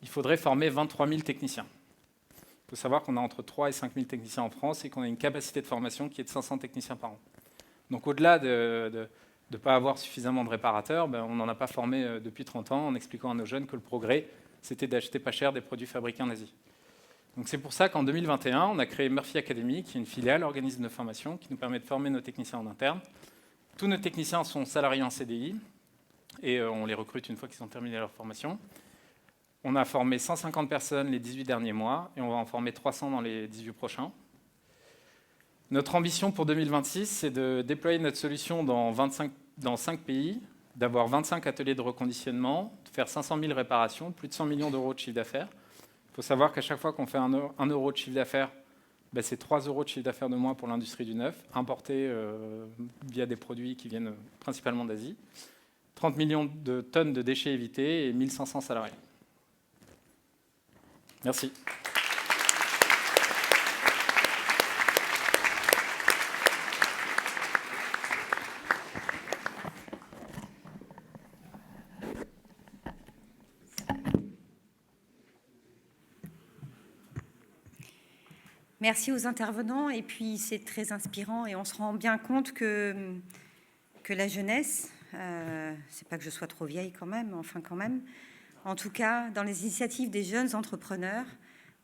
il faudrait former 23 000 techniciens. Il faut savoir qu'on a entre 3 et 5 000 techniciens en France et qu'on a une capacité de formation qui est de 500 techniciens par an. Donc au-delà de ne pas avoir suffisamment de réparateurs, on n'en a pas formé depuis 30 ans en expliquant à nos jeunes que le progrès, c'était d'acheter pas cher des produits fabriqués en Asie. Donc c'est pour ça qu'en 2021, on a créé Murphy Academy, qui est une filiale, organisme de formation, qui nous permet de former nos techniciens en interne. Tous nos techniciens sont salariés en CDI, et on les recrute une fois qu'ils ont terminé leur formation. On a formé 150 personnes les 18 derniers mois, et on va en former 300 dans les 18 prochains. Notre ambition pour 2026, c'est de déployer notre solution dans 5 pays, d'avoir 25 ateliers de reconditionnement, de faire 500 000 réparations, plus de 100 millions d'euros de chiffre d'affaires. Il faut savoir qu'à chaque fois qu'on fait 1 euro de chiffre d'affaires, c'est 3 € de chiffre d'affaires de moins pour l'industrie du neuf, importé via des produits qui viennent principalement d'Asie. 30 millions de tonnes de déchets évités et 1500 salariés. Merci. Merci aux intervenants, et puis c'est très inspirant et on se rend bien compte que la jeunesse, c'est pas que je sois trop vieille quand même, enfin quand même, en tout cas dans les initiatives des jeunes entrepreneurs,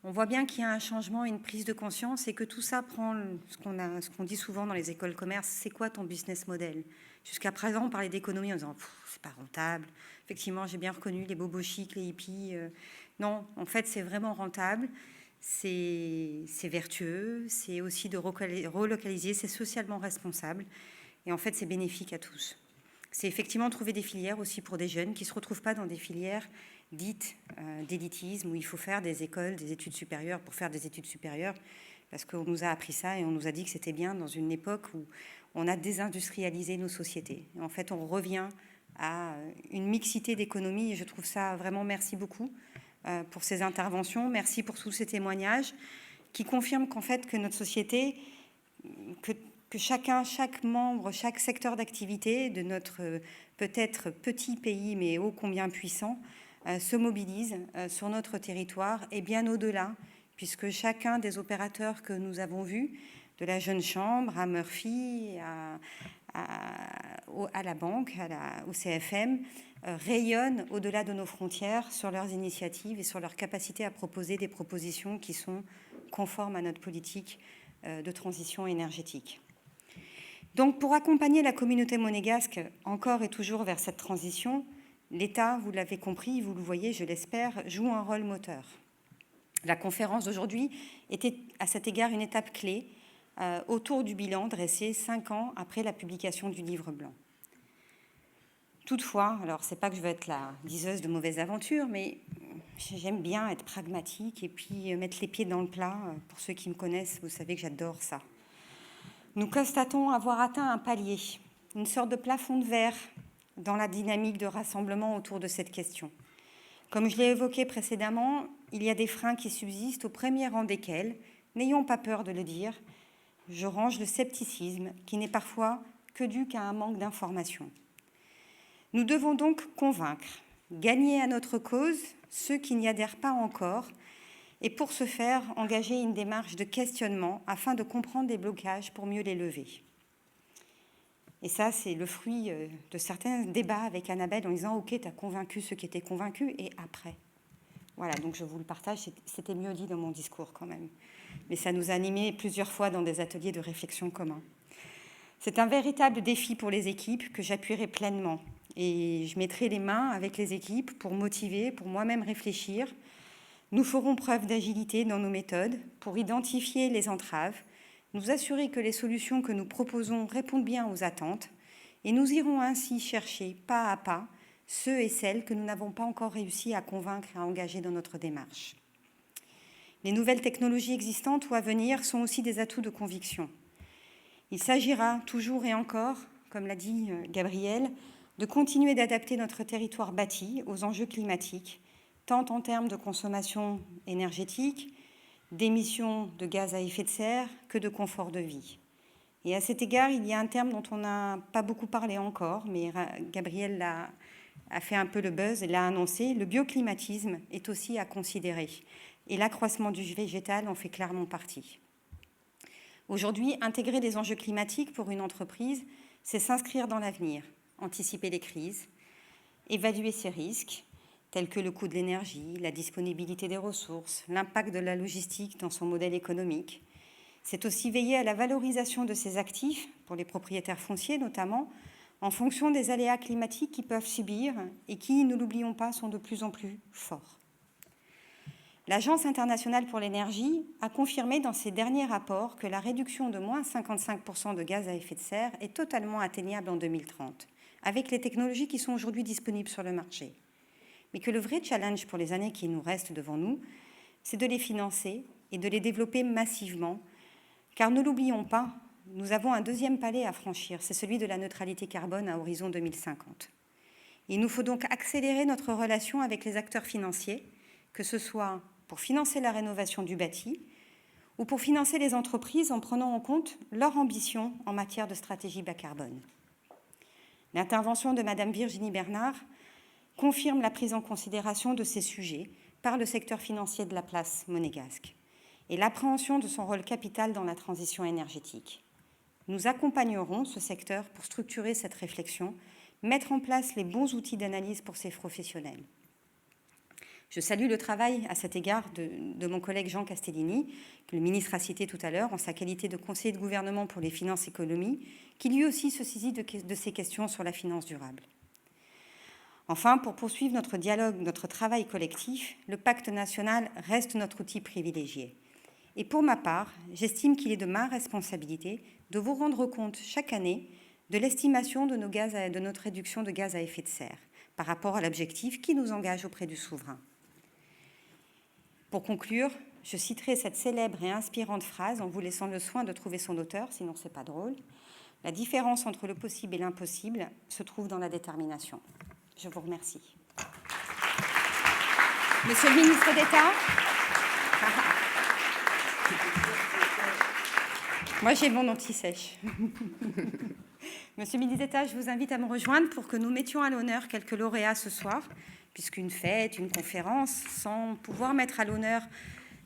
on voit bien qu'il y a un changement, une prise de conscience et que tout ça prend ce qu'on dit souvent dans les écoles de commerce, c'est quoi ton business model? Jusqu'à présent, on parlait d'économie en disant c'est pas rentable. Effectivement, j'ai bien reconnu les bobos chics, les hippies. Non, en fait, c'est vraiment rentable. C'est vertueux, c'est aussi de relocaliser, c'est socialement responsable et en fait c'est bénéfique à tous. C'est effectivement trouver des filières aussi pour des jeunes qui ne se retrouvent pas dans des filières dites d'élitisme où il faut faire des écoles, des études supérieures pour faire des études supérieures parce qu'on nous a appris ça et on nous a dit que c'était bien dans une époque où on a désindustrialisé nos sociétés. Et en fait on revient à une mixité d'économies et je trouve ça vraiment, merci beaucoup pour ces interventions. Merci pour tous ces témoignages qui confirment qu'en fait, que notre société, que chacun, chaque membre, chaque secteur d'activité de notre peut-être petit pays, mais ô combien puissant, se mobilise sur notre territoire et bien au-delà, puisque chacun des opérateurs que nous avons vus, de la Jeune Chambre à Murphy, à la banque, au CFM, rayonnent au-delà de nos frontières sur leurs initiatives et sur leur capacité à proposer des propositions qui sont conformes à notre politique de transition énergétique. Donc, pour accompagner la communauté monégasque encore et toujours vers cette transition, l'État, vous l'avez compris, vous le voyez, je l'espère, joue un rôle moteur. La conférence d'aujourd'hui était à cet égard une étape clé autour du bilan dressé 5 ans après la publication du livre blanc. Toutefois, alors c'est pas que je veux être la diseuse de mauvaises aventures, mais j'aime bien être pragmatique et puis mettre les pieds dans le plat. Pour ceux qui me connaissent, vous savez que j'adore ça. Nous constatons avoir atteint un palier, une sorte de plafond de verre dans la dynamique de rassemblement autour de cette question. Comme je l'ai évoqué précédemment, il y a des freins qui subsistent, au premier rang desquels, n'ayons pas peur de le dire, je range le scepticisme qui n'est parfois que dû qu'à un manque d'information. Nous devons donc convaincre, gagner à notre cause ceux qui n'y adhèrent pas encore et pour ce faire, engager une démarche de questionnement afin de comprendre les blocages pour mieux les lever. Et ça, c'est le fruit de certains débats avec Annabelle en disant « Ok, tu as convaincu ceux qui étaient convaincus, et après ?» Voilà, donc je vous le partage, c'était mieux dit dans mon discours quand même. Mais ça nous a animés plusieurs fois dans des ateliers de réflexion communs. C'est un véritable défi pour les équipes que j'appuierai pleinement. et je mettrai les mains avec les équipes pour motiver, pour moi-même réfléchir. Nous ferons preuve d'agilité dans nos méthodes pour identifier les entraves, nous assurer que les solutions que nous proposons répondent bien aux attentes, et nous irons ainsi chercher pas à pas ceux et celles que nous n'avons pas encore réussi à convaincre et à engager dans notre démarche. Les nouvelles technologies existantes ou à venir sont aussi des atouts de conviction. Il s'agira toujours et encore, comme l'a dit Gabriel, de continuer d'adapter notre territoire bâti aux enjeux climatiques, tant en termes de consommation énergétique, d'émissions de gaz à effet de serre que de confort de vie. Et à cet égard, il y a un terme dont on n'a pas beaucoup parlé encore, mais Gabriel a fait un peu le buzz et l'a annoncé, le bioclimatisme est aussi à considérer. Et l'accroissement du végétal en fait clairement partie. Aujourd'hui, intégrer les enjeux climatiques pour une entreprise, c'est s'inscrire dans l'avenir, anticiper les crises, évaluer ses risques, tels que le coût de l'énergie, la disponibilité des ressources, l'impact de la logistique dans son modèle économique. C'est aussi veiller à la valorisation de ses actifs, pour les propriétaires fonciers notamment, en fonction des aléas climatiques qu'ils peuvent subir et qui, ne l'oublions pas, sont de plus en plus forts. L'Agence internationale pour l'énergie a confirmé dans ses derniers rapports que la réduction de moins 55% de gaz à effet de serre est totalement atteignable en 2030, avec les technologies qui sont aujourd'hui disponibles sur le marché. Mais que le vrai challenge pour les années qui nous restent devant nous, c'est de les financer et de les développer massivement, car ne l'oublions pas, nous avons un deuxième palier à franchir, c'est celui de la neutralité carbone à horizon 2050. Il nous faut donc accélérer notre relation avec les acteurs financiers, que ce soit pour financer la rénovation du bâti ou pour financer les entreprises en prenant en compte leur ambition en matière de stratégie bas carbone. L'intervention de Madame Virginie Bernard confirme la prise en considération de ces sujets par le secteur financier de la place monégasque et l'appréhension de son rôle capital dans la transition énergétique. Nous accompagnerons ce secteur pour structurer cette réflexion, mettre en place les bons outils d'analyse pour ces professionnels. Je salue le travail à cet égard de mon collègue Jean Castellini, que le ministre a cité tout à l'heure, en sa qualité de conseiller de gouvernement pour les finances et économie, qui lui aussi se saisit de ces questions sur la finance durable. Enfin, pour poursuivre notre dialogue, notre travail collectif, le pacte national reste notre outil privilégié. Et pour ma part, j'estime qu'il est de ma responsabilité de vous rendre compte chaque année de l'estimation de notre réduction de gaz à effet de serre par rapport à l'objectif qui nous engage auprès du souverain. Pour conclure, je citerai cette célèbre et inspirante phrase en vous laissant le soin de trouver son auteur, sinon c'est pas drôle. La différence entre le possible et l'impossible se trouve dans la détermination. Je vous remercie. Monsieur le ministre d'État. Moi, j'ai mon anti-sèche. Monsieur le ministre d'État, je vous invite à me rejoindre pour que nous mettions à l'honneur quelques lauréats ce soir, puisqu'une fête, une conférence, sans pouvoir mettre à l'honneur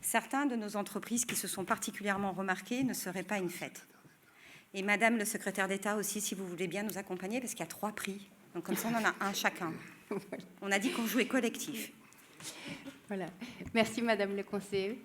certains de nos entreprises qui se sont particulièrement remarquées, ne serait pas une fête. Et Madame le secrétaire d'État aussi, si vous voulez bien nous accompagner, parce qu'il y a 3 prix. Donc comme ça, on en a un chacun. On a dit qu'on jouait collectif. Voilà. Merci Madame le conseiller.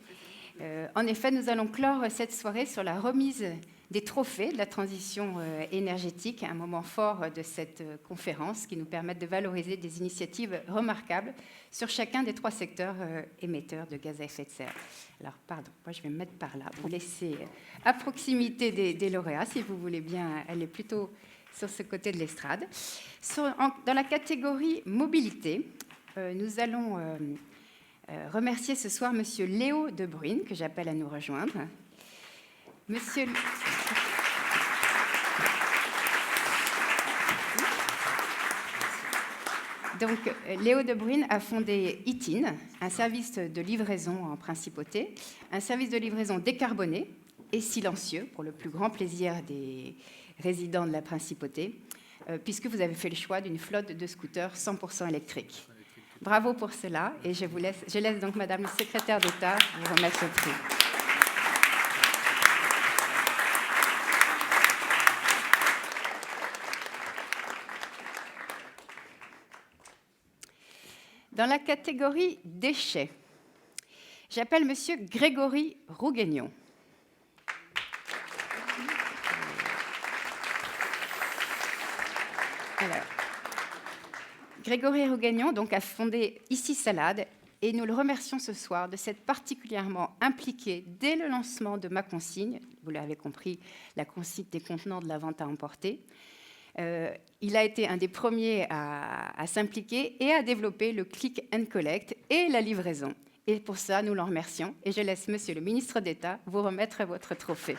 En effet, nous allons clore cette soirée sur la remise des trophées de la transition énergétique, un moment fort de cette conférence qui nous permettent de valoriser des initiatives remarquables sur chacun des 3 secteurs émetteurs de gaz à effet de serre. Alors, pardon, moi je vais me mettre par là, vous laisser à proximité des lauréats, si vous voulez bien aller plutôt sur ce côté de l'estrade. Dans la catégorie mobilité, nous allons remercier ce soir Monsieur Léo De Bruyne, que j'appelle à nous rejoindre. Monsieur... Donc, Léo De Bruyne a fondé ITIN, un service de livraison en principauté, un service de livraison décarboné et silencieux, pour le plus grand plaisir des résidents de la principauté, puisque vous avez fait le choix d'une flotte de scooters 100% électriques. Bravo pour cela, et je laisse donc Madame le secrétaire d'État vous remettre le prix. Dans la catégorie déchets, j'appelle Monsieur Grégory Rouguignon. Alors, Grégory Rougagnon donc, a fondé Ici Salade et nous le remercions ce soir de s'être particulièrement impliqué dès le lancement de ma consigne, vous l'avez compris, la consigne des contenants de la vente à emporter. Il a été un des premiers à s'impliquer et à développer le click and collect et la livraison. Et pour ça, nous l'en remercions. Et je laisse Monsieur le ministre d'État vous remettre votre trophée.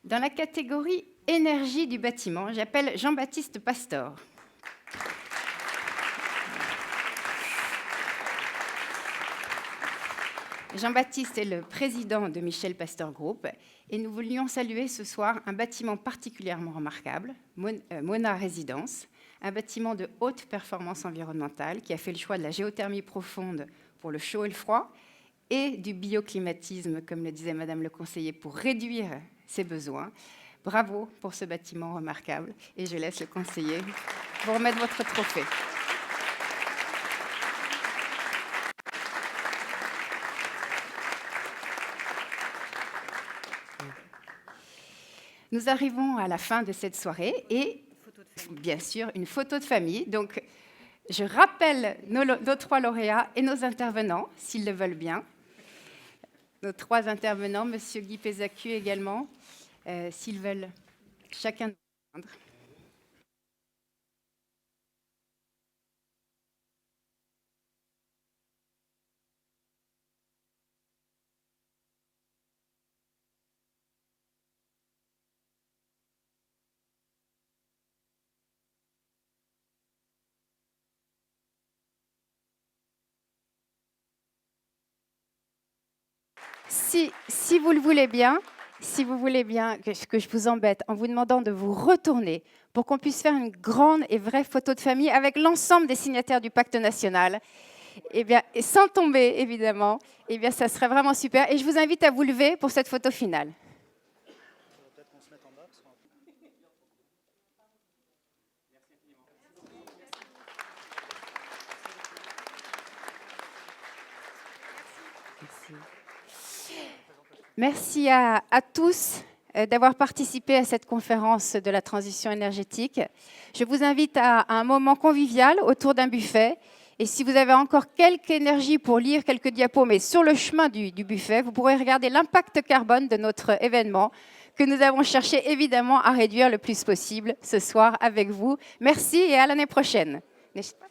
Dans la catégorie énergie du bâtiment, j'appelle Jean-Baptiste Pastor. Jean-Baptiste est le président de Michel Pasteur Group et nous voulions saluer ce soir un bâtiment particulièrement remarquable, Mona Résidence, un bâtiment de haute performance environnementale qui a fait le choix de la géothermie profonde pour le chaud et le froid et du bioclimatisme, comme le disait Madame le conseiller, pour réduire ses besoins. Bravo pour ce bâtiment remarquable et je laisse le conseiller vous remettre votre trophée. Nous arrivons à la fin de cette soirée et, bien sûr, une photo de famille. Donc, je rappelle nos 3 lauréats et nos intervenants, s'ils le veulent bien. Nos 3 intervenants, M. Guy Pézacu également, s'ils veulent chacun nous rejoindre. Si vous le voulez bien, que je vous embête en vous demandant de vous retourner pour qu'on puisse faire une grande et vraie photo de famille avec l'ensemble des signataires du pacte national, et sans tomber évidemment, ça serait vraiment super. Et je vous invite à vous lever pour cette photo finale. Merci à tous d'avoir participé à cette conférence de la transition énergétique. Je vous invite à un moment convivial autour d'un buffet. Et si vous avez encore quelque énergie pour lire quelques diapos, mais sur le chemin du buffet, vous pourrez regarder l'impact carbone de notre événement que nous avons cherché évidemment à réduire le plus possible ce soir avec vous. Merci et à l'année prochaine. N'est-ce pas ?